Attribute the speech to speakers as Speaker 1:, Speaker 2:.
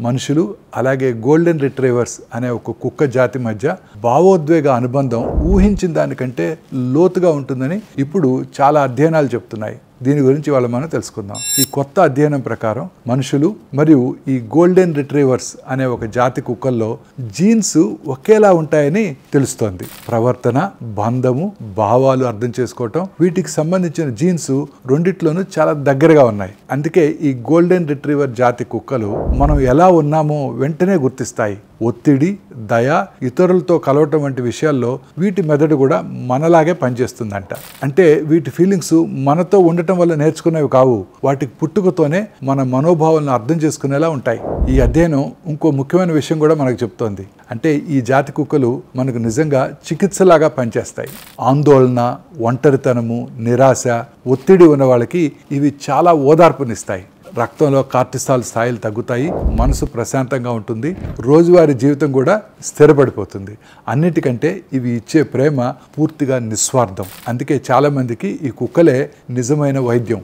Speaker 1: మనుషులు అలాగే golden retrievers అనే ఒక కుక్క జాతి మధ్య భావోద్వేగ అనుబంధం ఊహించిన దానికంటే లోతుగా ఉంటుందని ఇప్పుడు చాలా అధ్యయనాలు చెప్తున్నాయి. దీని గురించి మనం తెలుసుకుందాం. ఈ కొత్త అధ్యయనం ప్రకారం మనుషులు మరియు ఈ గోల్డెన్ రిట్రీవర్స్ అనే ఒక జాతి కుక్కల్లో జీన్స్ ఒకేలా ఉంటాయని తెలుస్తోంది. ప్రవర్తన, బంధము, భావాలు అర్థం చేసుకోవటం, వీటికి సంబంధించిన జీన్స్ రెండిట్లోనూ చాలా దగ్గరగా ఉన్నాయి. అందుకే ఈ గోల్డెన్ రిట్రీవర్ జాతి కుక్కలు మనం ఎలా ఉన్నామో వెంటనే గుర్తిస్తాయి. ఒత్తిడి, దయ, ఇతరులతో కలవటం వంటి విషయాల్లో వీటి మెదడు కూడా మనలాగే పనిచేస్తుందంట. అంటే వీటి ఫీలింగ్స్ మనతో ఉండటం వల్ల నేర్చుకునేవి కావు, వాటికి పుట్టుకతోనే మన మనోభావాలను అర్థం చేసుకునేలా ఉంటాయి. ఈ అధ్యయనం ఇంకో ముఖ్యమైన విషయం కూడా మనకు చెప్తోంది. అంటే ఈ జాతి కుక్కలు మనకు నిజంగా చికిత్సలాగా పనిచేస్తాయి. ఆందోళన, ఒంటరితనము, నిరాశ, ఒత్తిడి ఉన్న వాళ్ళకి ఇవి చాలా ఓదార్పునిస్తాయి. రక్తంలో కార్టిసాల్ స్థాయిలు తగ్గుతాయి, మనసు ప్రశాంతంగా ఉంటుంది, రోజువారీ జీవితం కూడా స్థిరపడిపోతుంది. అన్నిటికంటే ఇవి ఇచ్చే ప్రేమ పూర్తిగా నిస్వార్థం. అందుకే చాలామందికి ఈ కుక్కలే నిజమైన వైద్యం.